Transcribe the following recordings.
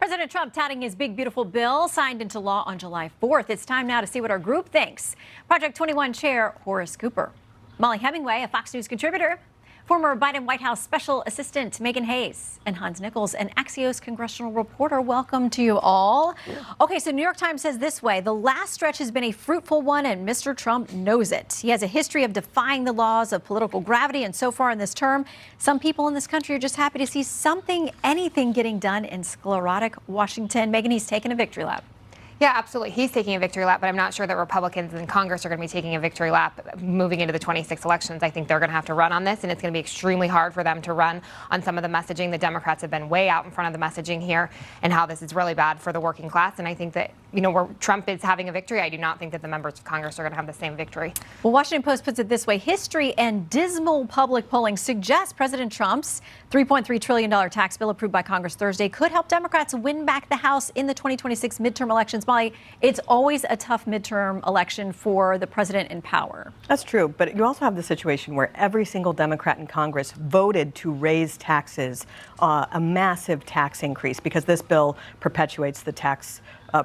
President Trump touting his big, beautiful bill signed into law on July 4th. It's time now to see what our group thinks. Project 21 Chair Horace Cooper, Molly Hemingway, a Fox News contributor, former Biden White House Special Assistant Megan Hayes, and Hans Nichols, an Axios congressional reporter. Welcome to you all. Okay, so New York Times says this way: the last stretch has been a fruitful one, and Mr. Trump knows it. He has a history of defying the laws of political gravity, and so far in this term, some people in this country are just happy to see something, anything getting done in sclerotic Washington. Megan, he's taken a victory lap. Yeah, absolutely. He's taking a victory lap, but I'm not sure that Republicans in Congress are going to be taking a victory lap moving into the 26 elections. I think they're going to have to run on this, and it's going to be extremely hard for them to run on some of the messaging. The Democrats have been way out in front of the messaging here and how this is really bad for the working class. And I think that, where Trump is having a victory, I do not think that the members of Congress are going to have the same victory. Well, Washington Post puts it this way: history and dismal public polling suggests President Trump's $3.3 trillion tax bill approved by Congress Thursday could help Democrats win back the House in the 2026 midterm elections. Molly, it's always a tough midterm election for the president in power. That's true, but you also have the situation where every single Democrat in Congress voted to raise taxes, a massive tax increase, because this bill perpetuates the tax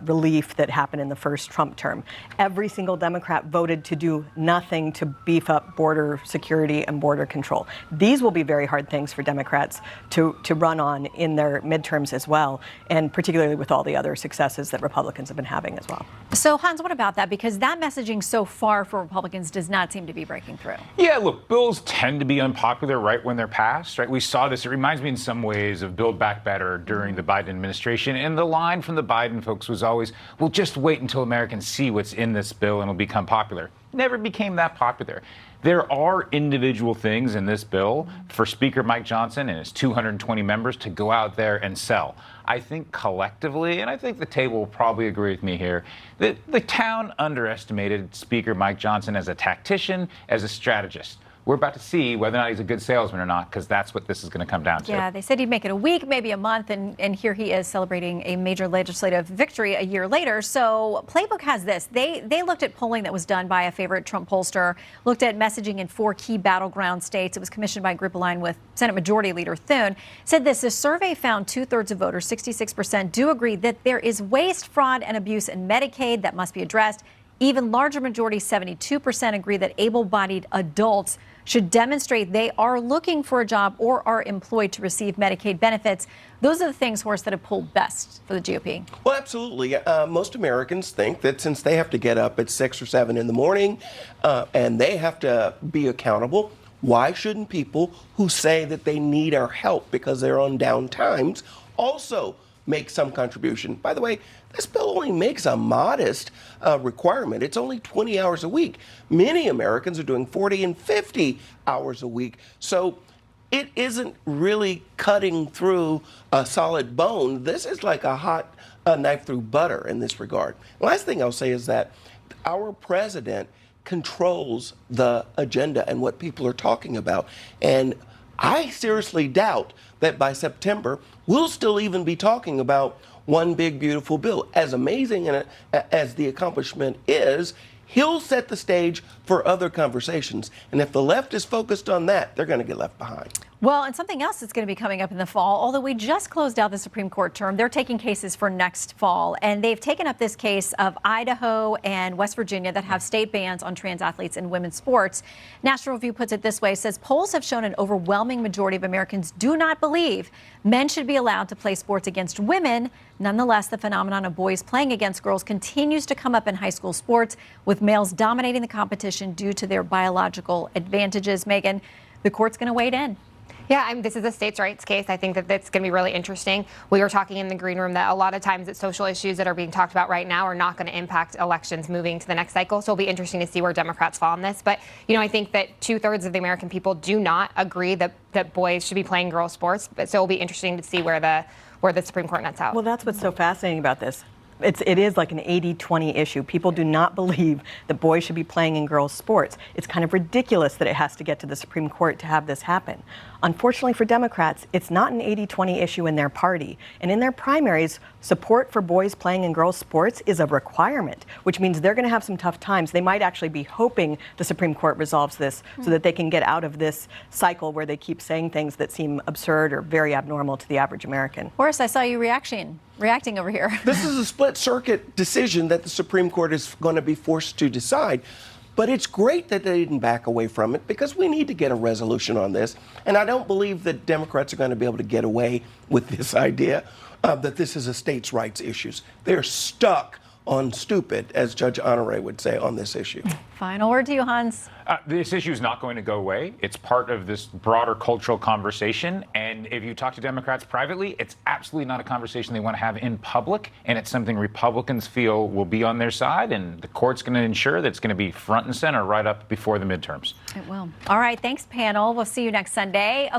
relief that happened in the first Trump term. Every single Democrat voted to do nothing to beef up border security and border control. These will be very hard things for Democrats to run on in their midterms as well, and particularly with all the other successes that Republicans have been having as well. So, Hans, what about that? Because that messaging so far for Republicans does not seem to be breaking through. Yeah, look, bills tend to be unpopular right when they're passed, right? We saw this. It reminds me in some ways of Build Back Better during the Biden administration. And the line from the Biden folks was always, well, just wait until Americans see what's in this bill and it'll become popular. Never became that popular. There are individual things in this bill for Speaker Mike Johnson and his 220 members to go out there and sell. I think collectively, and I think the table will probably agree with me here, that the town underestimated Speaker Mike Johnson as a tactician, as a strategist. We're about to see whether or not he's a good salesman or not, because that's what this is going to come down to. Yeah, they said he'd make it a week, maybe a month, and here he is celebrating a major legislative victory a year later. So Playbook has this. They looked at polling that was done by a favorite Trump pollster, looked at messaging in 4 key battleground states. It was commissioned by a group aligned with Senate Majority Leader Thune. Said this: the survey found 2/3 of voters, 66%, do agree that there is waste, fraud, and abuse in Medicaid that must be addressed. Even larger majority, 72%, agree that able-bodied adults should demonstrate they are looking for a job or are employed to receive Medicaid benefits. Those are the things, Horace, that have pulled best for the GOP. Well, absolutely. Most Americans think that since they have to get up at 6 or 7 in the morning and they have to be accountable, why shouldn't people who say that they need our help because they're on down times also make some contribution? By the way, this bill only makes a modest requirement. It's only 20 hours a week. Many Americans are doing 40 and 50 hours a week. So it isn't really cutting through a solid bone. This is like a hot knife through butter in this regard. Last thing I'll say is that our president controls the agenda and what people are talking about. And I seriously doubt that by September, we'll still even be talking about one big, beautiful bill. As amazing as the accomplishment is, he'll set the stage for other conversations. And if the left is focused on that, they're going to get left behind. Well, and something else that's going to be coming up in the fall, although we just closed out the Supreme Court term, they're taking cases for next fall. And they've taken up this case of Idaho and West Virginia that have state bans on trans athletes in women's sports. National Review puts it this way: says polls have shown an overwhelming majority of Americans do not believe men should be allowed to play sports against women. Nonetheless, the phenomenon of boys playing against girls continues to come up in high school sports, with males dominating the competition due to their biological advantages. Megan, the court's going to wade in. Yeah, this is a states' rights case. I think that that's going to be really interesting. We were talking in the green room that a lot of times that social issues that are being talked about right now are not going to impact elections moving to the next cycle. So it'll be interesting to see where Democrats fall on this. But, I think that 2/3 of the American people do not agree that boys should be playing girls' sports. But so it'll be interesting to see where the Supreme Court nets out. Well, that's what's so fascinating about this. It is like an 80-20 issue. People do not believe that boys should be playing in girls' sports. It's kind of ridiculous that it has to get to the Supreme Court to have this happen. Unfortunately for Democrats, it's not an 80-20 issue in their party. And in their primaries, support for boys playing in girls' sports is a requirement, which means they're going to have some tough times. They might actually be hoping the Supreme Court resolves this so that they can get out of this cycle where they keep saying things that seem absurd or very abnormal to the average American. Horace, I saw you reacting over here. This is a split circuit decision that the Supreme Court is going to be forced to decide. But it's great that they didn't back away from it because we need to get a resolution on this. And I don't believe that Democrats are going to be able to get away with this idea that this is a states' rights issue. They're stuck on stupid, as Judge Honore would say, on this issue. Final word to you, Hans. This issue is not going to go away. It's part of this broader cultural conversation. And if you talk to Democrats privately, it's absolutely not a conversation they want to have in public. And it's something Republicans feel will be on their side. And the court's going to ensure that it's going to be front and center right up before the midterms. It will. All right. Thanks, panel. We'll see you next Sunday. Okay.